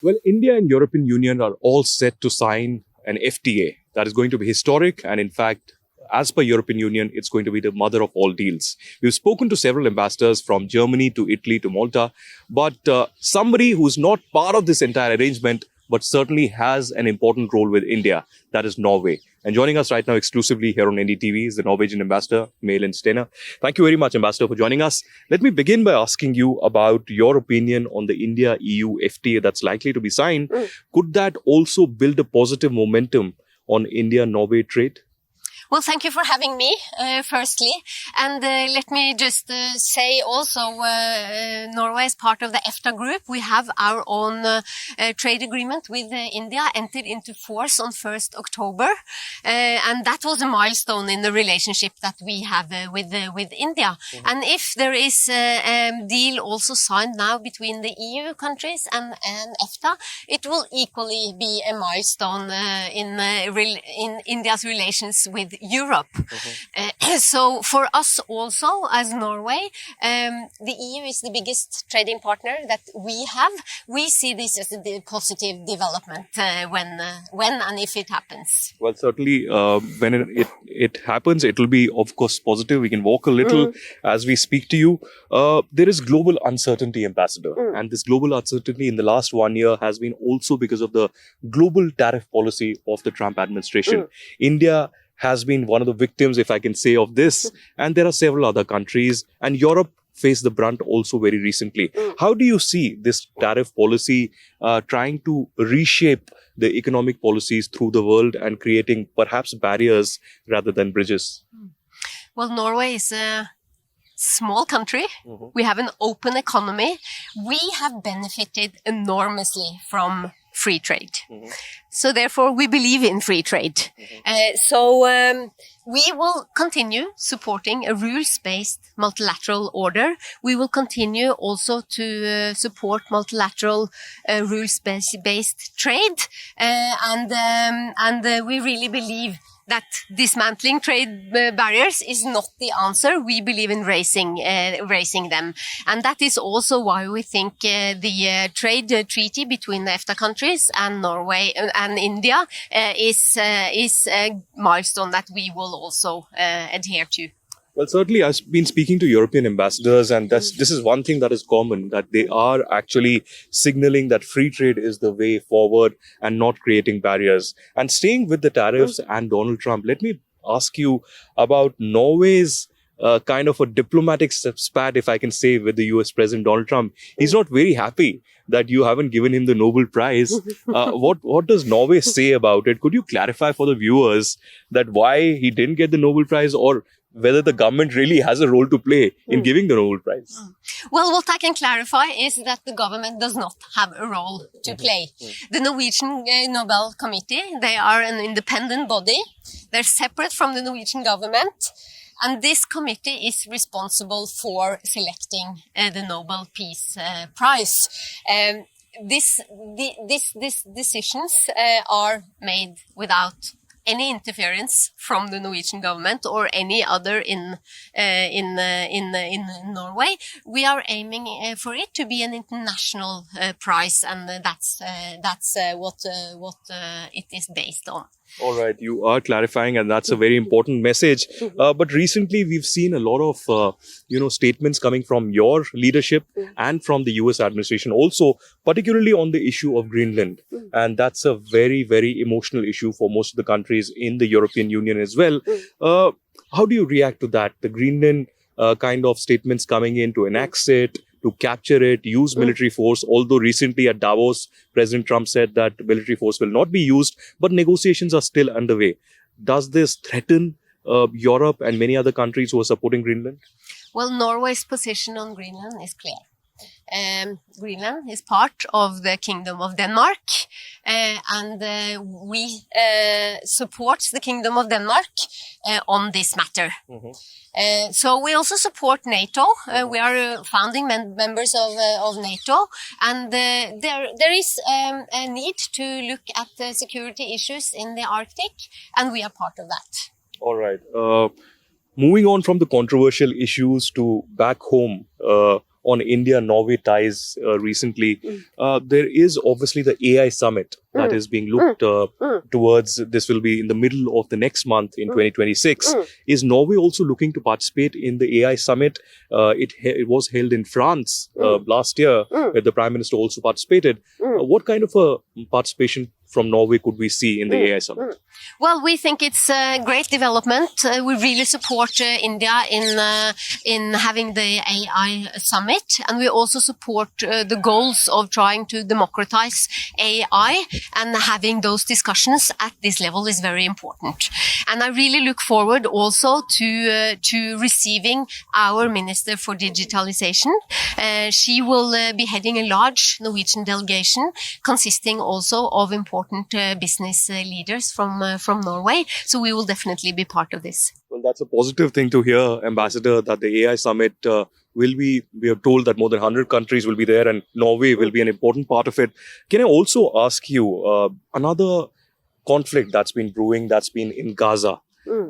Well, India and European Union are all set to sign an FTA that is going to be historic, and in fact, as per European Union, it's going to be the mother of all deals. We've spoken to several ambassadors from Germany to Italy to Malta, but somebody who's not part of this entire arrangement but certainly has an important role with India, that is Norway. And joining us right now exclusively here on NDTV is the Norwegian ambassador, May-Elin Stener. Thank you very much, Ambassador, for joining us. Let me begin by asking you about your opinion on the India-EU FTA that's likely to be signed. Could that also build a positive momentum on India-Norway trade? Well, thank you for having me, firstly. And let me just say also, Norway is part of the EFTA group. We have our own trade agreement with India, entered into force on 1st October. And that was a milestone in the relationship that we have with India. And if there is a deal also signed now between the EU countries and EFTA, it will equally be a milestone in India's relations with Europe. So for us also as Norway, the EU is the biggest trading partner that we have. We see this as a positive development when and if it happens. Well, certainly when it happens, it will be, of course, positive. We can walk a little as we speak to you. There is global uncertainty, Ambassador. And this global uncertainty in the last 1 year has been also because of the global tariff policy of the Trump administration. India has been one of the victims, if I can say, of this. And there are several other countries. And Europe faced the brunt also very recently. How do you see this tariff policy trying to reshape the economic policies through the world and creating perhaps barriers rather than bridges? Well, Norway is a small country. We have an open economy. We have benefited enormously from free trade. So therefore, we believe in free trade. We will continue supporting a rules-based multilateral order. We will continue also to support multilateral rules-based trade. And we really believe that dismantling trade barriers is not the answer. We believe in raising them. And that is also why we think the trade treaty between the EFTA countries and Norway and India is a milestone that we will also adhere to. Well, certainly, I've been speaking to European ambassadors, and this is one thing that is common, that they are actually signaling that free trade is the way forward and not creating barriers. And staying with the tariffs and Donald Trump, let me ask you about Norway's kind of a diplomatic spat, if I can say, with the US President Donald Trump. He's not very happy that you haven't given him the Nobel Prize. What does Norway say about it? Could you clarify for the viewers that why he didn't get the Nobel Prize, or whether the government really has a role to play in giving the Nobel Prize? Well, what I can clarify is that the government does not have a role to play. The Norwegian Nobel Committee, they are an independent body. They're separate from the Norwegian government. And this committee is responsible for selecting the Nobel Peace Prize. These decisions are made without any interference from the Norwegian government or any other in Norway. We are aiming for it to be an international prize, and that's what it is based on. All right, you are clarifying, and that's a very important message. But recently, we've seen a lot of, statements coming from your leadership and from the US administration also, particularly on the issue of Greenland. And that's a very, very emotional issue for most of the countries in the European Union as well. How do you react to that? The Greenland kind of statements coming in to annex it, to capture it, use military force. Although recently at Davos, President Trump said that military force will not be used, but negotiations are still underway. Does this threaten Europe and many other countries who are supporting Greenland? Well, Norway's position on Greenland is clear. Greenland is part of the Kingdom of Denmark, and we support the Kingdom of Denmark on this matter. So we also support NATO. We are founding members of NATO, and there is a need to look at security issues in the Arctic, and we are part of that. All right. Moving on from the controversial issues to back home, on India-Norway ties recently. There is obviously the AI summit that is being looked towards. This will be in the middle of the next month in 2026. Is Norway also looking to participate in the AI summit? It was held in France last year, where the Prime Minister also participated. What kind of a participation from Norway could we see in the AI summit? Well, we think it's a great development. We really support India in having the AI summit, and we also support the goals of trying to democratize AI, and having those discussions at this level is very important. And I really look forward also to receiving our Minister for Digitalization. She will be heading a large Norwegian delegation consisting also of important business leaders from Norway. So we will definitely be part of this. Well, that's a positive thing to hear, Ambassador, that the AI summit we are told that more than 100 countries will be there and Norway will be an important part of it. Can I also ask you, another conflict that's been brewing, that's been in Gaza.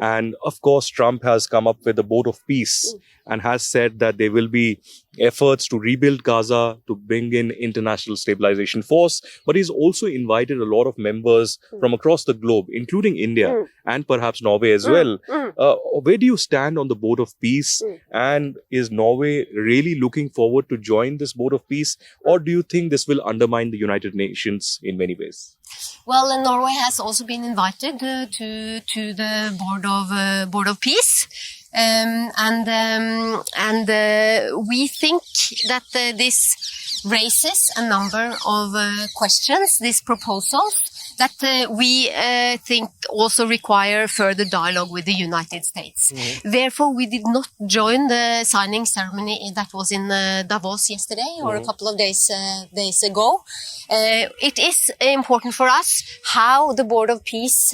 And of course, Trump has come up with a boat of peace and has said that there will be efforts to rebuild Gaza, to bring in international stabilization force. But he's also invited a lot of members from across the globe, including India and perhaps Norway as well. Where do you stand on the boat of peace? And is Norway really looking forward to join this boat of peace? Or do you think this will undermine the United Nations in many ways? Well, Norway has also been invited to the board of peace, and we think that this raises a number of questions. This proposal that we think also require further dialogue with the United States. Therefore, we did not join the signing ceremony that was in Davos yesterday or a couple of days ago. It is important for us how the Board of Peace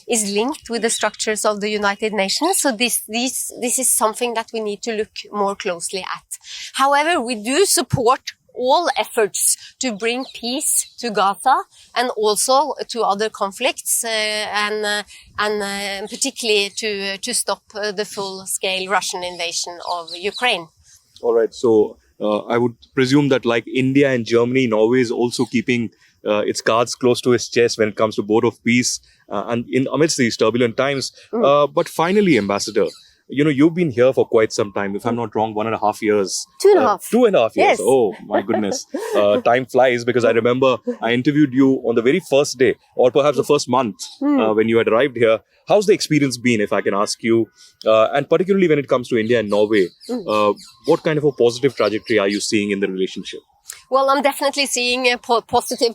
is linked with the structures of the United Nations. So this is something that we need to look more closely at. However, we do support all efforts to bring peace to Gaza and also to other conflicts, and particularly to stop the full-scale Russian invasion of Ukraine. All right. So I would presume that, like India and Germany, Norway is also keeping its cards close to its chest when it comes to board of peace and amidst these turbulent times. But finally, Ambassador, you've been here for quite some time. If I'm not wrong, 1.5 years. 2.5. 2.5 years. Yes. Oh, my goodness. Time flies, because I remember I interviewed you on the very first day, or perhaps the first month when you had arrived here. How's the experience been, if I can ask you? And particularly when it comes to India and Norway, what kind of a positive trajectory are you seeing in the relationship? Well, I'm definitely seeing a positive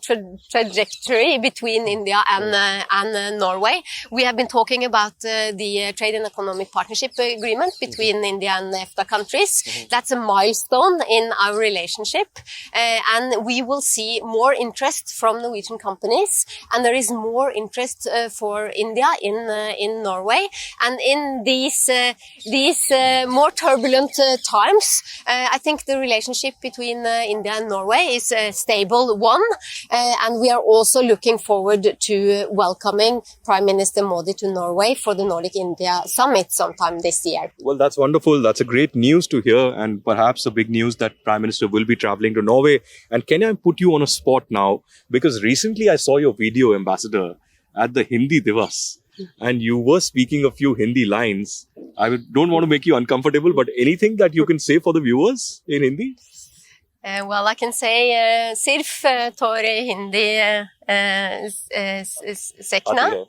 trajectory between India and Norway. We have been talking about the Trade and Economic Partnership Agreement between India and EFTA countries. That's a milestone in our relationship, and we will see more interest from Norwegian companies, and there is more interest for India in Norway. And in these more turbulent times, I think the relationship between India and Norway is a stable one, and we are also looking forward to welcoming Prime Minister Modi to Norway for the Nordic India Summit sometime this year. Well, that's wonderful. That's a great news to hear, and perhaps a big news that Prime Minister will be traveling to Norway. And can I put you on a spot now? Because recently I saw your video, Ambassador, at the Hindi Divas, and you were speaking a few Hindi lines. Don't want to make you uncomfortable, but anything that you can say for the viewers in Hindi? Well, I can say Sirf Tori Hindi Sekna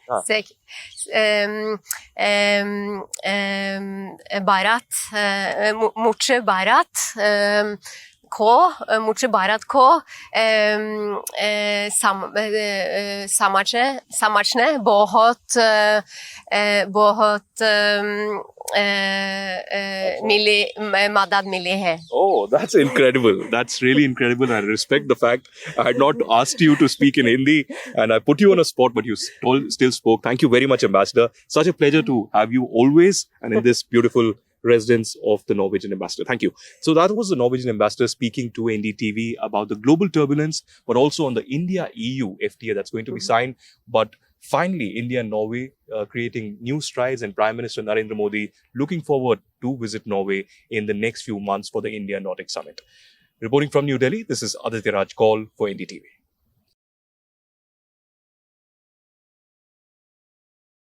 Bharat Muche Bharat Ko Muche Bharat Ko Samachne Bahut Madad Mili Hai. Oh, that's incredible. That's really incredible. I respect the fact I had not asked you to speak in Hindi and I put you on a spot, but you still spoke. Thank you very much, Ambassador. Such a pleasure to have you always and in this beautiful residence of the Norwegian ambassador. Thank you. So that was the Norwegian ambassador speaking to NDTV about the global turbulence, but also on the India-EU FTA that's going to be signed. But finally, India and Norway creating new strides, and Prime Minister Narendra Modi looking forward to visit Norway in the next few months for the India-Nordic Summit. Reporting from New Delhi, this is Aditya Kaul for NDTV.